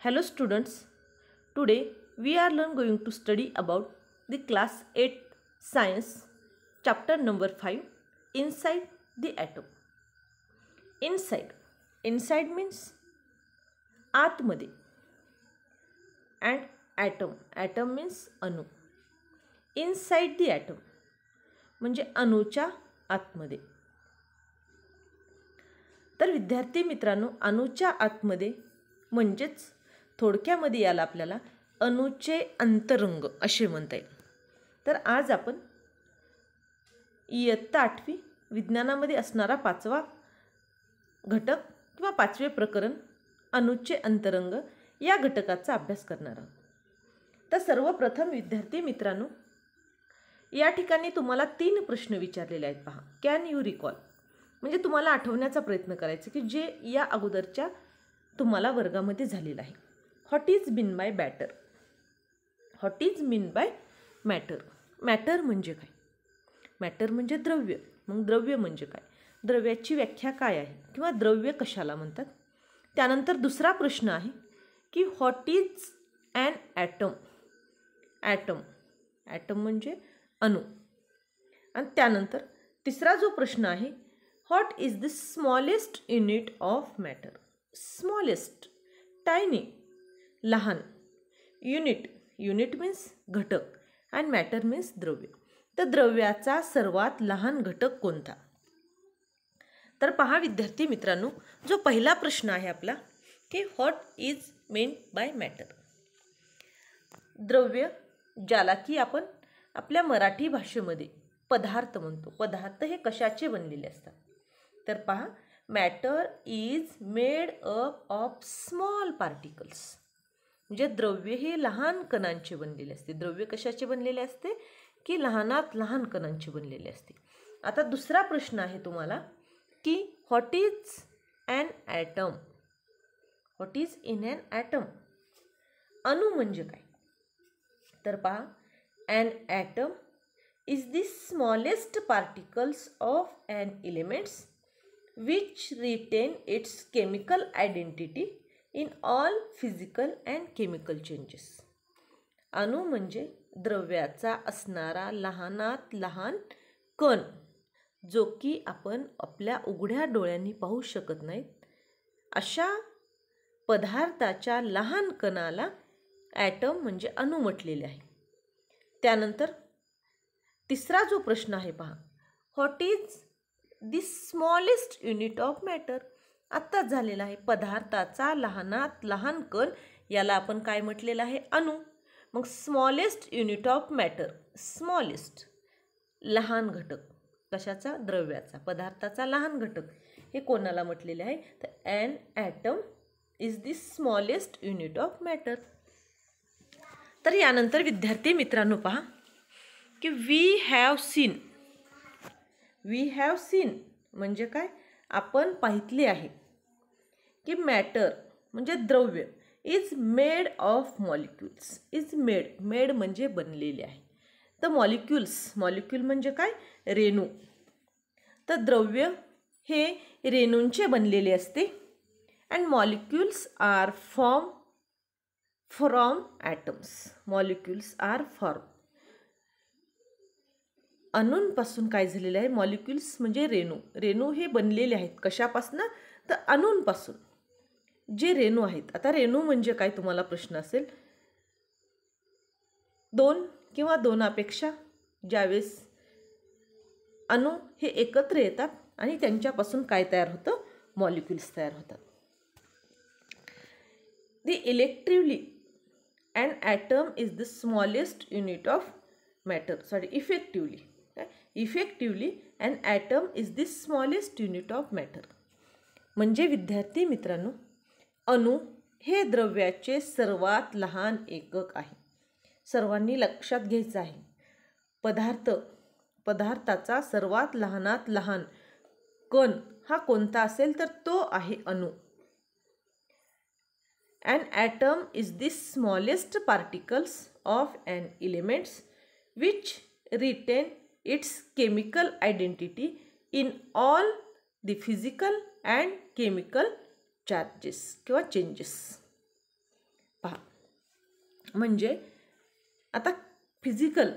Hello students, today we are going to study about the class 8 science chapter number 5 inside the atom. Inside means आतमध्ये and atom means अणु. Inside the atom म्हणजे अणूच्या आतमध्ये. तर विद्यार्थी मित्रांनो, अणूच्या आतमध्ये म्हणजेच थोडक्यामध्ये याला आपल्याला अणूचे अंतरंग असे म्हणता येईल. तर आज आपण इयत्ता 8वी विज्ञानामध्ये असणारा 5वा घटक किंवा 5वे प्रकरण अणूचे अंतरंग या घटकाचा अभ्यास करणार आहोत. तर सर्वप्रथम विद्यार्थी मित्रांनो, या ठिकाणी तुम्हाला 3 प्रश्न विचारलेले आहेत. पहा, कॅन यू रिकॉल म्हणजे तुम्हाला आठवण्याचा प्रयत्न करायचा की जे या अगोदरच्या तुम्हाला वर्गामध्ये झालेला आहे. What is mean by matter. What is mean by matter. Matter म्हणजे काय? मॅटर म्हणजे द्रव्य. मग द्रव्य म्हणजे काय? द्रव्याची व्याख्या काय आहे किंवा द्रव्य कशाला म्हणतात? त्यानंतर दुसरा प्रश्न आहे की what is an atom. Atom म्हणजे अणु. आणि त्यानंतर तिसरा जो प्रश्न आहे, what is the smallest unit of matter. Smallest, tiny, लहान. युनिट मीन्स घटक आणि मॅटर मीन्स द्रव्य. तर द्रव्याचा सर्वात लहान घटक कोणता? तर पहा विद्यार्थी मित्रांनो, जो पहिला प्रश्न आहे आपला की what is mean by matter. द्रव्य ज्याला की आपण आपल्या मराठी भाषेमध्ये पदार्थ म्हणतो. पदार्थ हे कशाचे बनलेले असतात? तर पहा, matter is made up of small particles. म्हणजे द्रव्य हे लहान कणांचे बनलेले असते. द्रव्य कशाचे बनलेले असते? की लहानात लहान कणांचे बनलेले असते. आता दुसरा प्रश्न आहे तुम्हाला की what is an atom. What is in an atom. अणु म्हणजे काय? तर पहा, an atom is the smallest particles of an elements which retain its chemical identity in all physical and chemical changes. अणु म्हणजे द्रव्याचा असणारा लहानात लहान कण, जो की आपण आपल्या उघड्या डोळ्यांनी पाहू शकत नाहीत. अशा पदार्थाच्या लहान कणाला ॲटम म्हणजे अणु म्हटलेले आहे. त्यानंतर तिसरा जो प्रश्न आहे पहा, what is the smallest unit of matter. आत्ताच झालेला आहे. पदार्थाचा लहानात लहान कण याला आपण काय म्हटलेलं आहे? अणु. मग smallest unit of matter, smallest लहान घटक कशाचा? द्रव्याचा, पदार्थाचा लहान घटक. हे कोणाला म्हटलेले आहे? तर an atom is the smallest unit of matter. तर यानंतर विद्यार्थी मित्रांनो पहा की वी हॅव सीन म्हणजे काय? आपण पाहितले आहे की मॅटर म्हणजे द्रव्य is made of molecules. Is made म्हणजे बनलेले आहे. तर मॉलिक्यूल म्हणजे काय? रेणू. तर द्रव्य हे रेणूंचे बनलेले असते. And molecules are form from atoms. Molecules are form. अणूंपासून काय झालेलं आहे? मॉलिक्युल्स म्हणजे रेणू हे बनलेले आहेत. कशापासून? तर अणूंपासून जे रेणू आहेत. आता रेणू म्हणजे काय तुम्हाला प्रश्न असेल. 2 किंवा 2पेक्षा ज्यावेळेस अणू हे एकत्र येतात आणि त्यांच्यापासून काय तयार होतं? मॉलिक्युल्स तयार होतात. Effectively an atom is the smallest unit of matter. Effectively an atom is the smallest unit of matter. म्हणजे विद्यार्थी मित्रांनो, अणु हे द्रव्याचे सर्वात लहान एकक आहे. सर्वांनी लक्षात घ्यायचं आहे. पदार्थाचा सर्वात लहानात लहान कण हा कोणता असेल? तर तो आहे अणु. An atom is the smallest particles of an elements which retain its chemical identity in all the physical and chemical charges किंवा changes. म्हणजे आता फिजिकल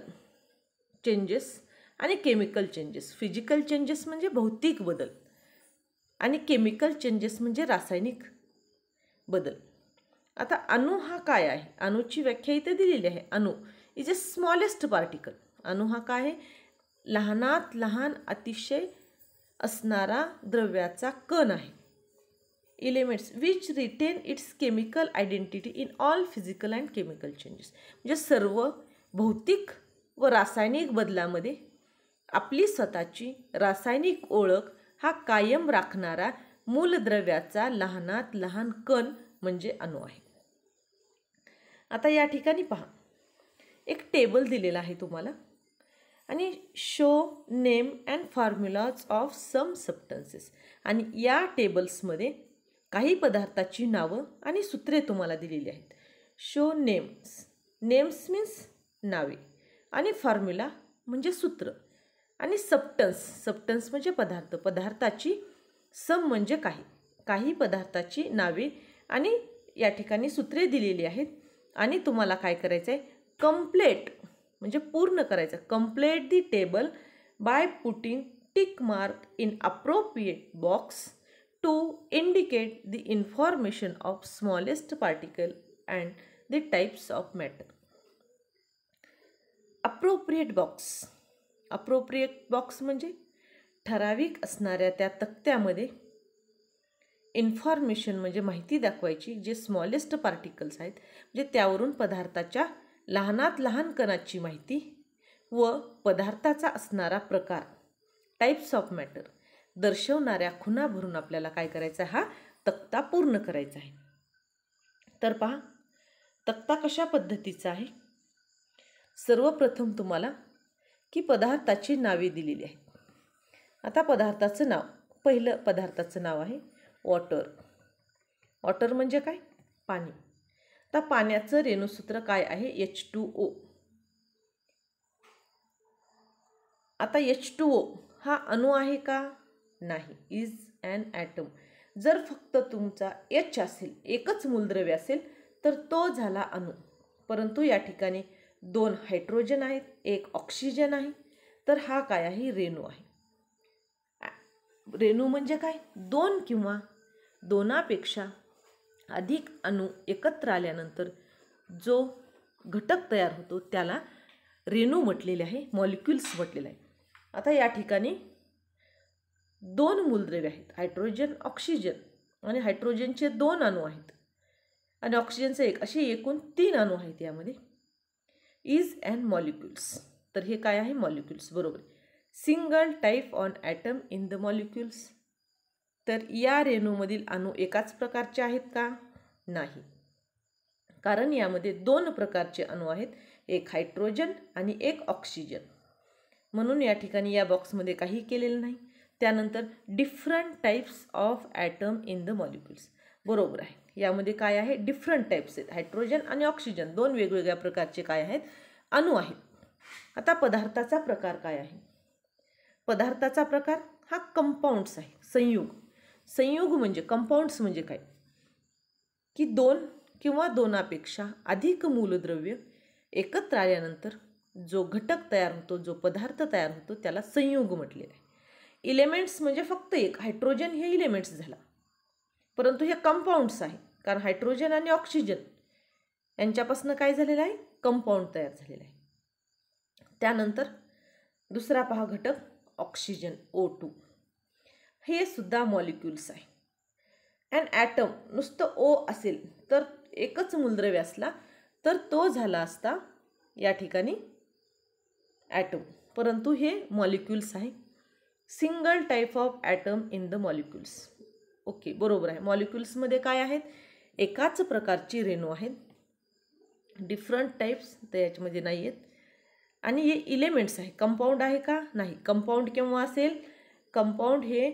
चेंजेस आणि केमिकल चेंजेस. फिजिकल चेंजेस म्हणजे भौतिक बदल आणि केमिकल चेंजेस म्हणजे रासायनिक बदल. आता अणू हा काय आहे? अणूची व्याख्या इथे दिलेली आहे. अणू इज अ स्मॉलेस्ट पार्टिकल. अणू हा काय आहे? लहानात लहान अतिशय असणारा द्रव्याचा कण आहे. Elements which retain its chemical identity in all physical and chemical changes. म्हणजे सर्व भौतिक व रासायनिक बदलामध्ये आपली स्वतःची रासायनिक ओळख हा कायम राखणारा मूलद्रव्याचा लहानात लहान कण म्हणजे अणू आहे. आता या ठिकाणी पहा, एक टेबल दिलेला आहे तुम्हाला आणि show name and formulas of some substances. आणि या टेबल्समध्ये काही पदार्थाची नावं आणि सूत्रे तुम्हाला दिलेली आहेत. Show names. नेम्स मीन्स नावे आणि फॉर्म्युला म्हणजे सूत्र आणि सबस्टन्स म्हणजे पदार्थ. पदार्थाची सम म्हणजे काही पदार्थाची नावे आणि या ठिकाणी सूत्रे दिलेली आहेत. आणि तुम्हाला काय करायचं आहे? कंप्लीट म्हणजे पूर्ण करायचं. Complete the table by putting tick mark in appropriate box to indicate the information of smallest particle and the types of matter. Appropriate box म्हणजे ठराविक असणाऱ्या त्या तक्त्यामध्ये इन्फॉर्मेशन म्हणजे माहिती दाखवायची. जे स्मॉलेस्ट पार्टिकल्स आहेत म्हणजे त्यावरून पदार्थाच्या लहानात लहान कणाची माहिती व पदार्थाचा असणारा प्रकार टाइप्स ऑफ मॅटर दर्शवणाऱ्या खुणा भरून आपल्याला काय करायचा? हा तक्ता पूर्ण करायचा आहे. तर पहा, तक्ता कशा पद्धतीचा आहे? सर्वप्रथम तुम्हाला की पदार्थाची नावे दिलेली आहेत. आता पदार्थाचं नाव, पहिलं पदार्थाचं नाव आहे वॉटर. वॉटर म्हणजे काय? पाणी. आता पाण्याचं रेणुसूत्र काय आहे? H2O. आता H2O हा अणू आहे का? नाही. Is an atom. जर फक्त तुमचा H असेल, एकच मूलद्रव्य असेल तर तो झाला अणू. परंतु या ठिकाणी 2 हायड्रोजन आहेत, 1 ऑक्सिजन आहे, तर हा काय आहे? रेणू आहे. रेणू म्हणजे काय? 2 किंवा 2पेक्षा अधिक अणू एकत्र आल्यानंतर जो घटक तयार होतो त्याला रेणू म्हटलेले आहे, मॉलिक्युल्स म्हटलेले आहे. आता या ठिकाणी 2 मूलद्रव्ये आहेत, हायड्रोजन, ऑक्सिजन. आणि हायड्रोजनचे 2 अणू आहेत आणि ऑक्सिजनचे 1, असे एकूण 3 अणू आहेत यामध्ये. Is and molecules. तर हे काय आहे? मॉलिक्युल्स. बरोबर. Single type on atom in the molecules. तर या रेणूमधील अणू एकाच प्रकारचे आहेत का? नाही, कारण यामध्ये 2 प्रकारचे अणू आहेत, एक हायड्रोजन आणि एक ऑक्सिजन. म्हणून या ठिकाणी या बॉक्समध्ये काही केलेलं नाही. त्यानंतर different types of atom in the molecules. बरोबर आहे, यामध्ये काय आहे? डिफरंट टाईप्स आहेत, हायड्रोजन आणि ऑक्सिजन 2 वेगवेगळ्या प्रकारचे काय आहेत? अणू आहेत. आता पदार्थाचा प्रकार काय आहे? पदार्थाचा प्रकार हा कंपाऊंड्स आहे, संयुग. संयुग म्हणजे कंपाऊंड्स म्हणजे काय? की 2 किंवा 2पेक्षा अधिक मूलद्रव्य एकत्र आल्यानंतर जो घटक तयार होतो, जो पदार्थ तयार होतो त्याला संयुग म्हटलेलं आहे. इलेमेंट्स म्हणजे फक्त एक, हायड्रोजन हे इलेमेंट्स झाला, परंतु हे कंपाऊंड्स आहे कारण हायड्रोजन आणि ऑक्सिजन यांच्यापासून काय झालेलं आहे? कंपाऊंड तयार झालेलं आहे. त्यानंतर दुसरा पहा घटक ऑक्सिजन, O2. हे सुद्धा मॉलिक्युल्स आहे. अँड ॲटम नुसतं O असेल तर एकच मूलद्रव्य असला तर तो झाला असता या ठिकाणी ॲटम, परंतु हे मॉलिक्युल्स आहे. Single type of atom in the molecules. Okay, बरोबर आहे. मॉलिक्युल्समध्ये काय आहेत? एकाच प्रकारची रेणू आहेत. डिफरंट टाईप्स तर याच्यामध्ये नाही आहेत. आणि हे इलेमेंट्स आहे. कंपाऊंड आहे का? नाही. कंपाऊंड केव्हा असेल? कंपाऊंड हे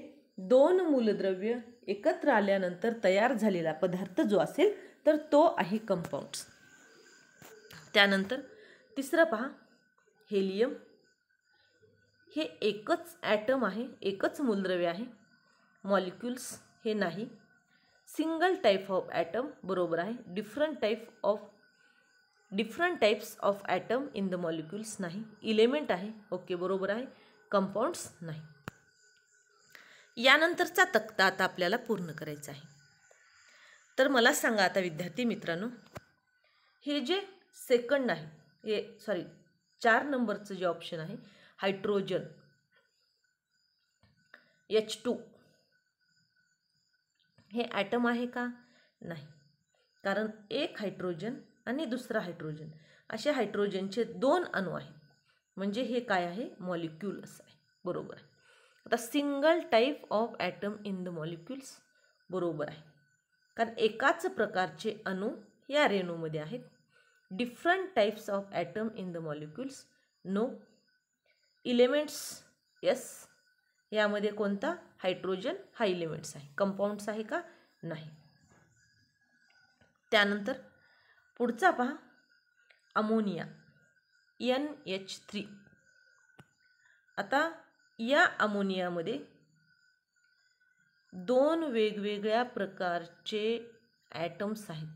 2 मूलद्रव्य एकत्र आल्यानंतर तयार झालेला पदार्थ जो असेल तर तो आहे कंपाऊंड्स. त्यानंतर तिसरं पहा, हेलियम. हे एकच ॲटम आहे, एकच मूलद्रव्य आहे. मॉलिक्युल्स हे नाही. Single type of atom. बरोबर आहे. Different type of different types of atom in the molecules नाही. इलेमेंट आहे, ओके बरोबर आहे. कंपाऊंड्स नाही. यानंतरचा तक्ता आता आपल्याला पूर्ण करायचा आहे. तर मला सांगा आता विद्यार्थी मित्रांनो, हे जे सेकंड आहे, हे 4 नंबरचं जे ऑप्शन आहे हायड्रोजन H2 हे ॲटम आहे का? नाही. कारण एक हायड्रोजन आणि दुसरा हायड्रोजन असे हायड्रोजनचे 2 अणू आहेत. म्हणजे हे काय आहे? मॉलिक्यूल असं आहे. बरोबर आहे. आता single type of atom in the molecules बरोबर आहे. कारण एकाच प्रकारचे अणू या रेणूमध्ये आहेत. Different types of atom in the molecules no. Elements yes. यामध्ये कोणता? हायड्रोजन हा इलेमेंट्स आहे. कंपाऊंड्स आहे का? नाही. त्यानंतर पुढचा पहा, अमोनिया NH3. आता या अमोनियामध्ये 2 वेगवेगळ्या प्रकारचे ॲटम्स आहेत,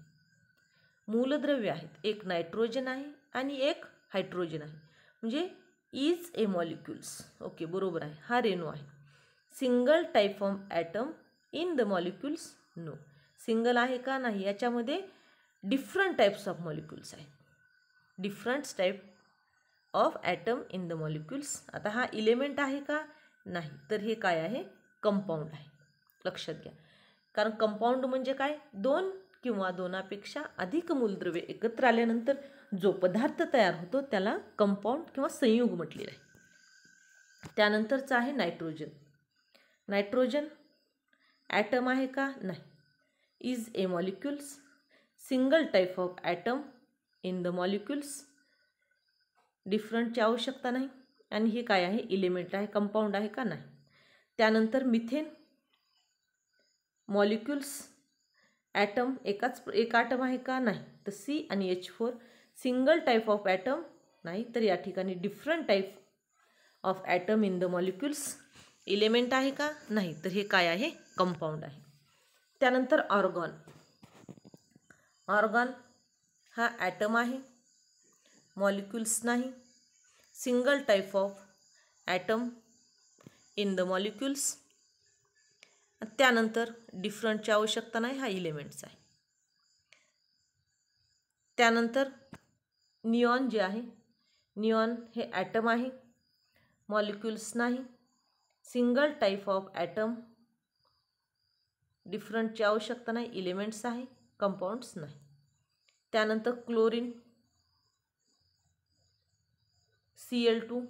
मूलद्रव्य आहेत. एक नायट्रोजन आहे आणि एक हायड्रोजन आहे. म्हणजे इज ए मॉलिक्युल्स. ओके बरोबर आहे. हा रेणू आहे. Single type of atom in the molecules no. Single आहे का? नाही. याच्यामध्ये डिफरंट टाइप्स ऑफ मॉलिक्युल्स आहेत. Different type of atom in the molecules. आता हा इलेमेंट आहे का? नाही. तर हे काय आहे? कंपाऊंड आहे. लक्षात घ्या. कारण कंपाऊंड म्हणजे काय? 2 किंवा 2पेक्षा अधिक मूलद्रव्ये एकत्र आल्यानंतर जो पदार्थ तयार होतो त्याला कंपाऊंड किंवा संयुग म्हटलेलं आहे. त्यानंतरचं आहे नायट्रोजन. नायट्रोजन ॲटम आहे का? नाही. Is a molecules. Single type of atom in the molecules. डिफरंटची आवश्यकता नाही. आणि हे काय आहे? इलेमेंट आहे. कंपाऊंड आहे का? नाही. त्यानंतर मिथेन मॉलिक्युल्स. ॲटम एक ॲटम आहे का? नाही. तर C आणि H4 single type of item नाही. तर या ठिकाणी different type of atom in the molecules. Element आहे का? नाही. तर हे काय आहे? कंपाऊंड आहे. त्यानंतर ऑर्गॉन. ऑर्गॉन हा ॲटम आहे, मॉलिक्युल्स नाही. Single type of atom in the molecules. त्यानंतर डिफरंटची आवश्यकता नाही. हा इलेमेंट्स आहे. त्यानंतर निऑन जे आहे, निऑन हे ॲटम आहे, मॉलिक्युल्स नाही. Single type of atom. डिफरंटची आवश्यकता नाही. इलेमेंट्स आहे, कंपाऊंड्स नाही. त्यानंतर chlorine Cl2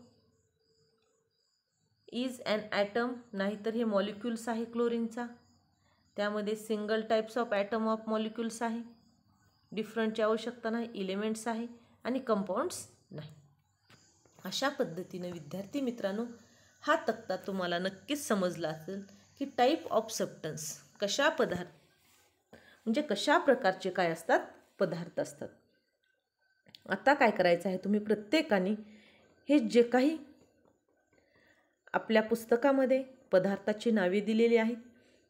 is an item. नाहीतर हे मॉलिक्युल्स आहे क्लोरीनचा. त्यामध्ये single types of atom of molecules आहे. डिफरंटची आवश्यकता नाही. इलेमेंट्स आहे आणि कंपाऊंड्स नाही. अशा पद्धतीने विद्यार्थी मित्रांनो हा तक्ता तुम्हाला नक्कीच समजला असेल की टाईप ऑफ सबस्टन्स कशा म्हणजे कशा प्रकारचे काय असतात? पदार्थ असतात. आता काय करायचं आहे? तुम्ही प्रत्येकाने हे जे काही आपल्या पुस्तकामध्ये पदार्थाची नावे दिलेली आहेत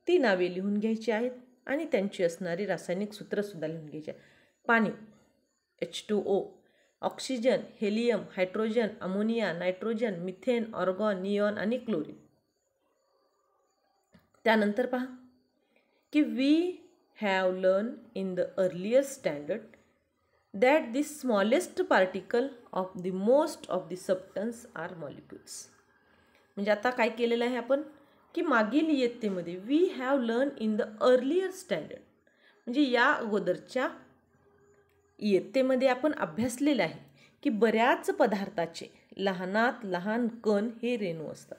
ती नावे लिहून घ्यायची आहेत आणि त्यांची असणारी रासायनिक सूत्रसुद्धा लिहून घ्यायची आहेत. पाणी H2O, oxygen, helium, hydrogen, ammonia, nitrogen, methane, argon, neon आणि क्लोरीन. त्यानंतर पहा की we have learn in the earlier standard that the smallest particle of the most of the substance are molecules. म्हणजे आता काय केलेलं आहे आपण की मागील इयत्तेमध्ये we have learn in the earlier standard म्हणजे या अगोदरच्या इयत्तेमध्ये आपण अभ्यासलेलं आहे की बऱ्याच पदार्थाचे लहानात लहान कण हे रेणू असतात.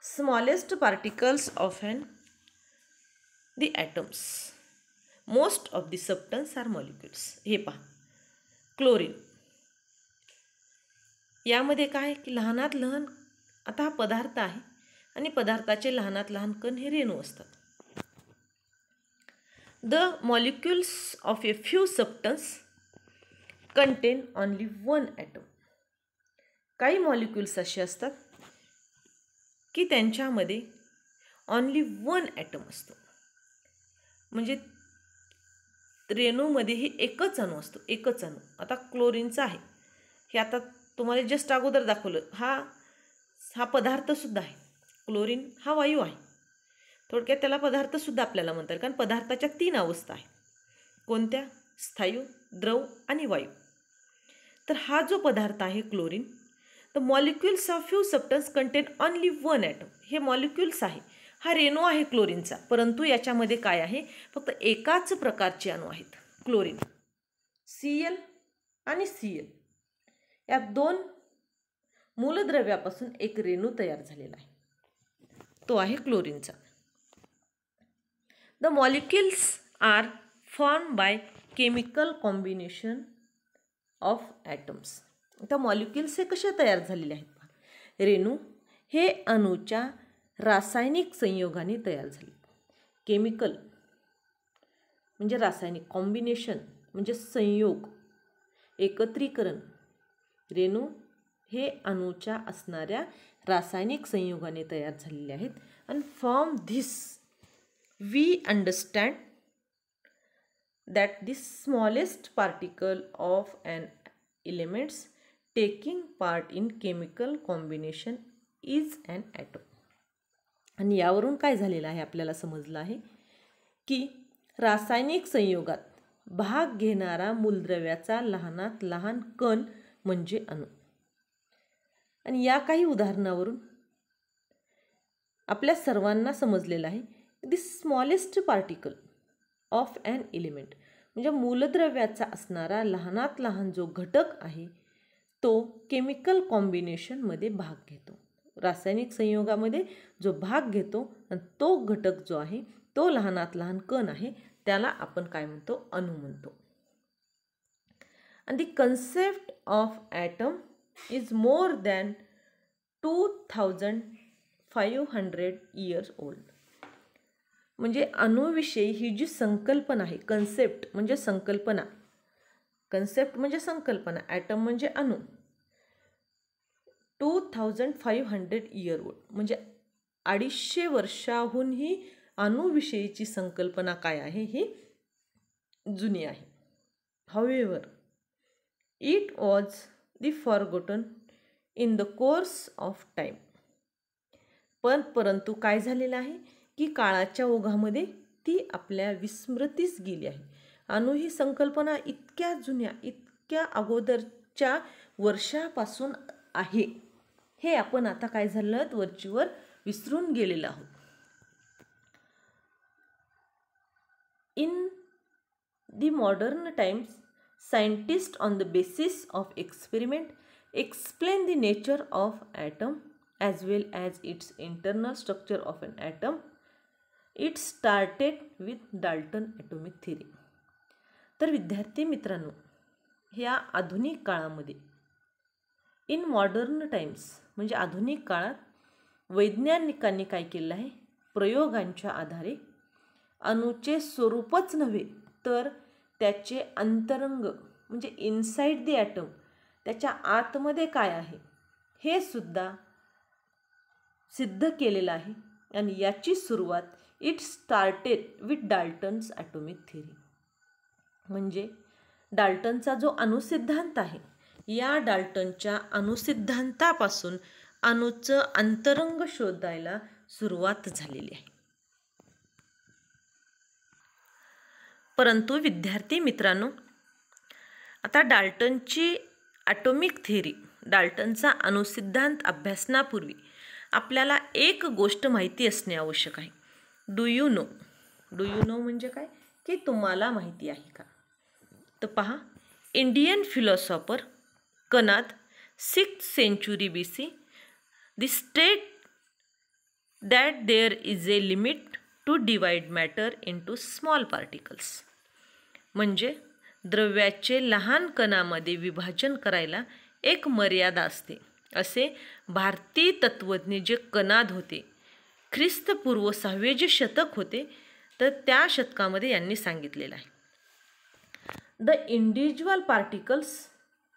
Smallest particles of the atoms most of the substance are molecules. हे पहा क्लोरीन यामध्ये काय की लहानात लहान. आता हा पदार्थ आहे आणि पदार्थाचे लहानात लहान कण हे रेणू असतात. The molecules of a few substance contain only 1 atom. काही मॉलिक्युल्स असे असतात की त्यांच्यामध्ये ओनली 1 ॲटम असतो. म्हणजे रेणूमध्येही एकच अणू असतो, एकच अणू. आता क्लोरीनचा आहे, हे आता तुम्हाला जस्ट अगोदर दाखवलं. हा पदार्थसुद्धा आहे. क्लोरीन हा वायू आहे. थोडक्यात त्याला पदार्थसुद्धा आपल्याला म्हणतात, कारण पदार्थाच्या 3 अवस्था आहेत. कोणत्या? स्थायू, द्रव आणि वायू. तर हा जो पदार्थ आहे chlorine, the molecules of few substance contain only 1 atom. हे मॉलिक्युल्स आहे, हा रेणू आहे क्लोरीनचा, परंतु याच्यामध्ये काय आहे? फक्त एकाच प्रकारचे अणू आहेत क्लोरीन. Cl आणि Cl या 2 मूलद्रव्यापासून एक रेणू तयार झालेला आहे, तो आहे क्लोरीनचा. The molecules are form by chemical combination of atoms. आता मॉलिक्युल्स हे कसे तयार झालेले आहेत? रेणू हे अणूच्या रासायनिक संयोगाने तयार झाले. केमिकल म्हणजे रासायनिक, कॉम्बिनेशन म्हणजे संयोग, एकत्रीकरण. रेणू हे अणूच्या असणाऱ्या रासायनिक संयोगाने तयार झालेले आहेत. आणि from this we understand that the smallest particle of an elements taking part in chemical combination is an atom. आणि यावरून काय झालेलं आहे आपल्याला समजलं आहे की रासायनिक संयोगात भाग घेणारा मूलद्रव्याचा लहानात लहान कण म्हणजे अणू. आणि या काही उदाहरणावरून आपल्या सर्वांना समजलेलं आहे the smallest particle of an element म्हणजे मूलद्रव्याचा असणारा लहानात लहान जो घटक आहे तो केमिकल कॉम्बिनेशनमध्ये भाग घेतो. रासायनिक संयोगामध्ये जो भाग घेतो आणि तो घटक जो आहे तो लहानात लहान कण आहे, त्याला आपण काय म्हणतो? अणू म्हणतो. आणि the concept of atom is more than 2500 years old. म्हणजे अणूविषयी ही जी संकल्पना आहे, कन्सेप्ट म्हणजे संकल्पना, कन्सेप्ट म्हणजे संकल्पना, ॲटम म्हणजे अणू, 2500 इयर ओल्ड म्हणजे 250 वर्षाहूनही अणूविषयीची संकल्पना काय आहे? ही जुनी आहे. However it was the forgotten in the course of time. परंतु काय झालेलं आहे की काळाच्या ओघामध्ये ती आपल्या विस्मृतीस गेली आहे. अणू ही संकल्पना इतक्या जुन्या, इतक्या अगोदरच्या वर्षापासून आहे, हे आपण आता काय झालं वरचीवर विसरून गेलेलो आहोत. In the modern times scientist on the basis of experiment explain the nature of atom as well as its internal structure of an atom. It started with Dalton atomic theory. तर विद्यार्थी मित्रांनो, ह्या आधुनिक काळामध्ये इन मॉडर्न टाइम्स म्हणजे आधुनिक काळात वैज्ञानिकांनी काय केलं आहे? प्रयोगांच्या आधारे अणूचे स्वरूपच नव्हे तर त्याचे अंतरंग म्हणजे इनसाइड द ॲटम, त्याच्या आतमध्ये काय आहे हे सुद्धा सिद्ध केलेलं आहे. आणि याची सुरुवात it started with Dalton's atomic theory म्हणजे डाल्टनचा जो अणुसिद्धांत आहे, या डाल्टनच्या अणुसिद्धांतापासून अणूचं अंतरंग शोधायला सुरुवात झालेली आहे. परंतु विद्यार्थी मित्रांनो, आता डाल्टनची ॲटॉमिक थिअरी, डाल्टनचा अणुसिद्धांत अभ्यासनापूर्वी आपल्याला एक गोष्ट माहिती असणे आवश्यक आहे. डू यू नो म्हणजे काय की तुम्हाला माहिती आहे का? तर पहा, Indian philosopher Kanad 6th century BC the state that there is a limit to divide matter into small particles. म्हणजे द्रव्याचे लहान कणामध्ये विभाजन करायला एक मर्यादा असते, असे भारतीय तत्त्वज्ञ जे कनाद होते, ख्रिस्तपूर्व 6वे जे शतक होते, तर त्या शतकामध्ये यांनी सांगितलेलं आहे. The individual particles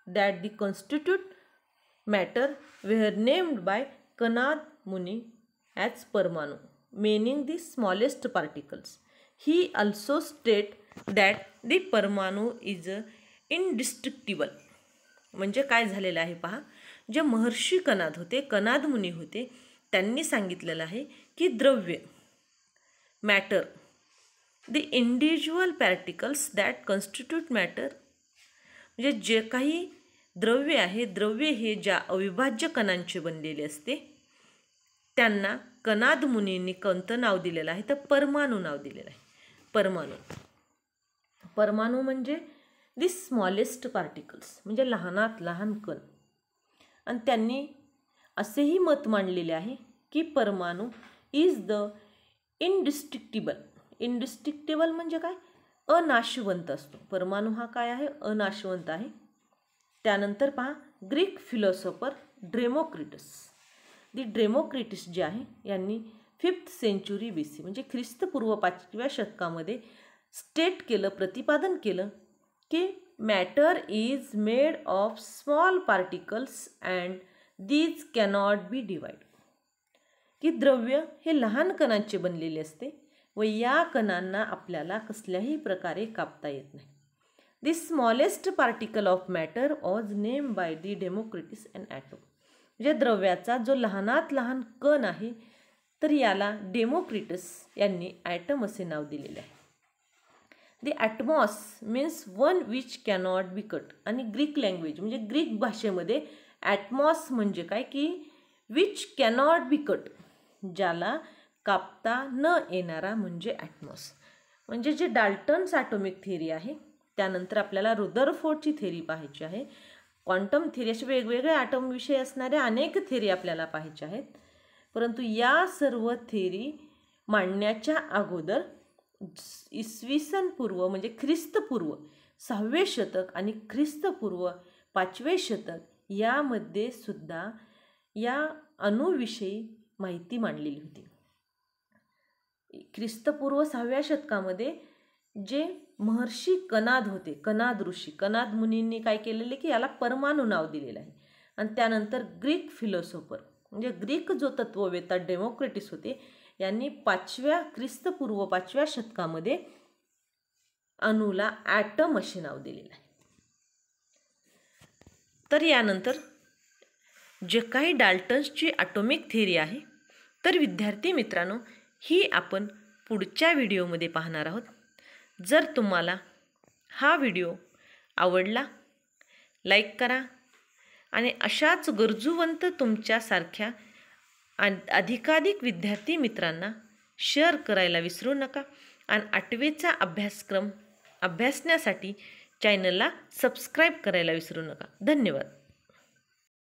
that the constitute matter were named by Kanad Muni as paramanu, meaning the smallest particles. He also stated that the paramanu is indestructible. म्हणजे काय झालेलं आहे पहा, जे महर्षी कणाद होते, कणाद मुनी होते, त्यांनी सांगितलेलं आहे की द्रव्य matter, the individual particles that constitute matter, म्हणजे जे काही द्रव्य आहे, द्रव्य हे ज्या अविभाज्य कणांचे बनलेले असते त्यांना कणाद मुनींनी कोणतं नाव दिलेलं आहे तर परमाणू नाव दिलेलं आहे. परमाणू, परमाणू म्हणजे दी स्मॉलेस्ट पार्टिकल्स, म्हणजे लहानात लहान कण. आणि त्यांनी असेही मत मांडलेले आहे की परमाणू इज द इनडिस्ट्रक्टिबल. इनडिस्ट्रक्टिबल म्हणजे काय, अनाशवंत असतो. परमाणू हा काय आहे, अनाशवंत आहे. त्यानंतर पहा, ग्रीक फिलॉसॉफर डेमोक्रिटस, दी डेमोक्रिटस जे आहे यांनी 5th सेंचुरी BC म्हणजे ख्रिस्तपूर्व 5व्या शतकामध्ये स्टेट केलं, प्रतिपादन केलं की matter is made of small particles and these cannot be divide. की द्रव्य हे लहान कणांचे बनलेले असते व या कणांना आपल्याला कसल्याही प्रकारे कापता येत नाही. The smallest particle of matter was name by the Democritus and atom. म्हणजे द्रव्याचा जो लहानात लहान कण आहे तर याला डेमोक्रिटस यांनी ॲटम असे नाव दिलेले आहे. The atomos means one which cannot be cut. आणि ग्रीक लँग्वेज म्हणजे ग्रीक भाषेमध्ये ॲटमॉस म्हणजे काय की विच कॅनॉट बी कट, ज्याला कापता न येणारा म्हणजे ॲटमॉस. म्हणजे जे डाल्टन्स ॲटॉमिक थिअरी आहे, त्यानंतर आपल्याला रुदरफोर्डची थिअरी पाहायची आहे, क्वांटम थिअरी, असे वेगवेगळे ॲटम विषय असणारे अनेक थिअरी आपल्याला पाहायच्या आहेत. परंतु या सर्व थिअरी मांडण्याच्या अगोदर इसवी पूर्व म्हणजे ख्रिस्तपूर्व 6वे शतक आणि ख्रिस्तपूर्व 5वे शतक यामध्ये सुद्धा या अणुविषयी माहिती मांडलेली होती. ख्रिस्तपूर्व 6व्या शतकामध्ये जे महर्षी कणाद होते, कणाद ऋषी, कणाद मुनींनी काय केलेले की याला परमाणू नाव दिलेलं आहे. आणि त्यानंतर ग्रीक फिलॉसॉफर म्हणजे ग्रीक जो तत्ववेत्ता डेमोक्रिटस होते यांनी ख्रिस्तपूर्व 5व्या शतकामध्ये अणूला ॲटम असे नाव दिलेलं आहे. तर यानंतर जे काही डाल्टन्सची ॲटॉमिक थिअरी आहे तर विद्यार्थी मित्रांनो ही आपण पुढच्या व्हिडिओमध्ये पाहणार आहोत. जर तुम्हाला हा व्हिडिओ आवडला लाईक करा आणि अशाच गरजूवंत तुमच्यासारख्या अधिकाधिक विद्यार्थी मित्रांना शेअर करायला विसरू नका. आणि 8वीचा अभ्यासक्रम अभ्यासण्यासाठी चॅनलला सबस्क्राईब करायला विसरू नका. धन्यवाद.